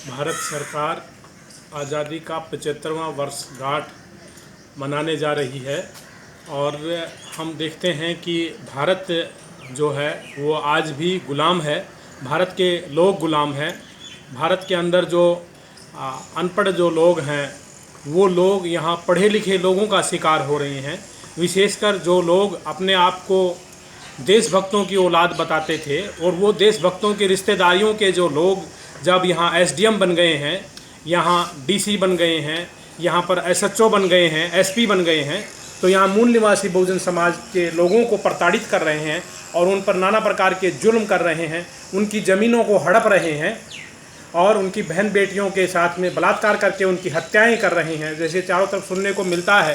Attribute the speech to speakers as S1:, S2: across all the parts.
S1: भारत सरकार आज़ादी का 75वां वर्षगांठ मनाने जा रही है और हम देखते हैं कि भारत जो है वो आज भी गुलाम है। भारत के लोग गुलाम हैं। भारत के अंदर जो अनपढ़ जो लोग हैं वो लोग यहाँ पढ़े लिखे लोगों का शिकार हो रहे हैं। विशेषकर जो लोग अपने आप को देशभक्तों की औलाद बताते थे और वो देशभक्तों की रिश्तेदारियों के जो लोग जब यहाँ एसडीएम बन गए हैं, यहाँ डीसी बन गए हैं, यहाँ पर एसएचओ बन गए हैं, एसपी बन गए हैं, तो यहाँ मूल निवासी बहुजन समाज के लोगों को प्रताड़ित कर रहे हैं और उन पर नाना प्रकार के जुल्म कर रहे हैं, उनकी ज़मीनों को हड़प रहे हैं और उनकी बहन बेटियों के साथ में बलात्कार करके उनकी हत्याएं कर रहे हैं। जैसे चारों तरफ सुनने को मिलता है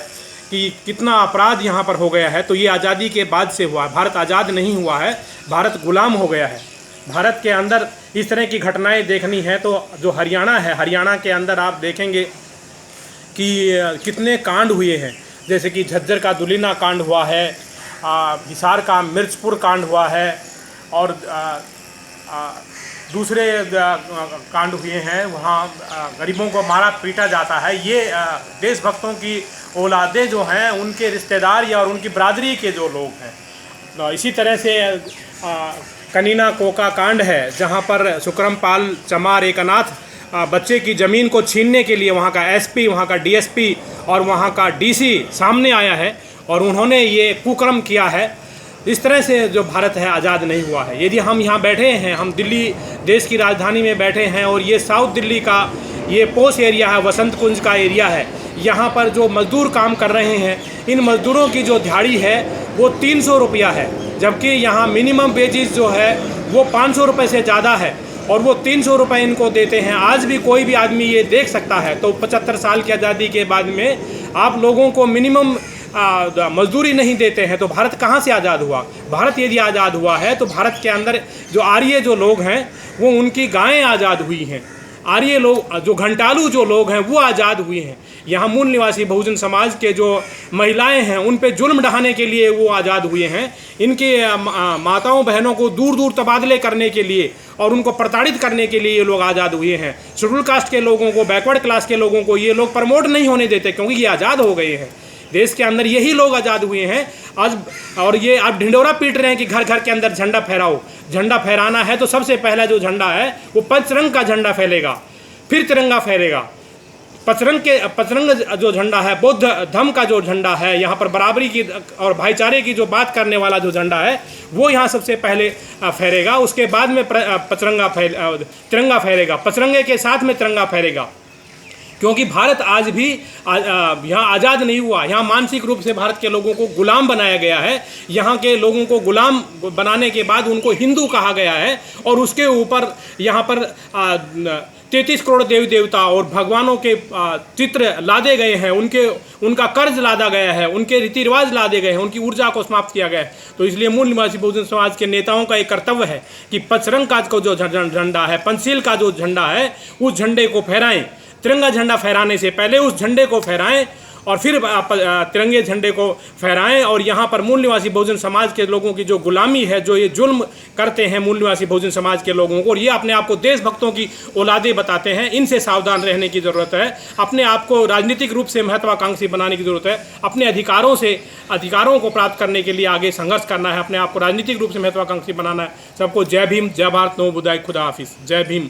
S1: कि कितना अपराध यहाँ पर हो गया है। तो ये आज़ादी के बाद से हुआ है। भारत आज़ाद नहीं हुआ है, भारत गुलाम हो गया है। भारत के अंदर इस तरह की घटनाएं देखनी है तो जो हरियाणा है, हरियाणा के अंदर आप देखेंगे कि कितने कांड हुए हैं। जैसे कि झज्जर का दुलीना कांड हुआ है, हिसार का मिर्चपुर कांड हुआ है और दूसरे कांड हुए हैं। वहाँ गरीबों को मारा पीटा जाता है। ये देशभक्तों की औलादे जो हैं उनके रिश्तेदार या और उनकी बरादरी के जो लोग हैं। इसी तरह से कनीना कोका कांड है जहाँ पर सुकरम पाल चमार एकनाथ बच्चे की ज़मीन को छीनने के लिए वहाँ का एसपी, वहाँ का डीएसपी और वहाँ का डीसी सामने आया है और उन्होंने ये कुकर्म किया है। इस तरह से जो भारत है आज़ाद नहीं हुआ है। यदि हम यहाँ बैठे हैं, हम दिल्ली देश की राजधानी में बैठे हैं और ये साउथ दिल्ली का ये पोश एरिया है, वसंत कुंज का एरिया है, यहाँ पर जो मज़दूर काम कर रहे हैं, इन मज़दूरों की जो दिहाड़ी है वो 300 रुपया है, जबकि यहाँ मिनिमम वेजेस जो है वो 500 रुपये से ज़्यादा है और वो 300 रुपये इनको देते हैं। आज भी कोई भी आदमी ये देख सकता है। तो 75 साल की आज़ादी के बाद में आप लोगों को मिनिमम मजदूरी नहीं देते हैं तो भारत कहाँ से आज़ाद हुआ? भारत यदि आज़ाद हुआ है तो भारत के अंदर जो आर्य जो लोग हैं वो उनकी गायें आज़ाद हुई हैं। आर्य लोग जो घंटालू जो लोग हैं वो आज़ाद हुए हैं। यहाँ मूल निवासी बहुजन समाज के जो महिलाएं हैं उन पे जुल्म ढाने के लिए वो आज़ाद हुए हैं। इनके माताओं बहनों को दूर दूर तबादले करने के लिए और उनको प्रताड़ित करने के लिए ये लोग आज़ाद हुए हैं। शेड्यूल कास्ट के लोगों को, बैकवर्ड क्लास के लोगों को ये लोग प्रमोट नहीं होने देते क्योंकि ये आज़ाद हो गए हैं। देश के अंदर यही लोग आज़ाद हुए हैं आज। और ये आप ढिंडोरा पीट रहे हैं कि घर घर के अंदर झंडा फहराओ। झंडा फहराना है तो सबसे पहला जो झंडा है वो पंचरंग का झंडा फैलेगा, फिर तिरंगा फहरेगा। पचरंग जो झंडा है, बौद्ध धर्म का जो झंडा है, यहाँ पर बराबरी की और भाईचारे की जो बात करने वाला जो झंडा है वो यहाँ सबसे पहले फहरेगा। उसके बाद में तिरंगा फहरेगा, पचरंगे के साथ में तिरंगा फहरेगा। क्योंकि भारत आज भी यहाँ आज़ाद नहीं हुआ। यहाँ मानसिक रूप से भारत के लोगों को गुलाम बनाया गया है। यहाँ के लोगों को गुलाम बनाने के बाद उनको हिंदू कहा गया है और उसके ऊपर यहाँ पर 33 करोड़ देवी देवता और भगवानों के चित्र लादे गए हैं। उनका कर्ज लादा गया है, उनके रीति रिवाज लादे गए हैं, उनकी ऊर्जा को समाप्त किया गया है। तो इसलिए मूल निवासी बहुजन समाज के नेताओं का एक कर्तव्य है कि पचरंग का जो झंडा है, पंचशील का जो झंडा है, उस झंडे को फहराएं। तिरंगा झंडा फहराने से पहले उस झंडे को फहराएं और फिर तिरंगे झंडे को फहराएं। और यहाँ पर मूल निवासी बहुजन समाज के लोगों की जो गुलामी है, जो ये जुल्म करते हैं मूल निवासी बहुजन समाज के लोगों को, और ये अपने आप को देशभक्तों की औलादे बताते हैं, इनसे सावधान रहने की ज़रूरत है। अपने आप को राजनीतिक रूप से महत्वाकांक्षी बनाने की ज़रूरत है। अपने अधिकारों को प्राप्त करने के लिए आगे संघर्ष करना है। अपने आप को राजनीतिक रूप से महत्वाकांक्षी बनाना है। सबको जय भीम, जय भारत, नमो बुद्धाय, खुदा हाफिज़, जय भीम।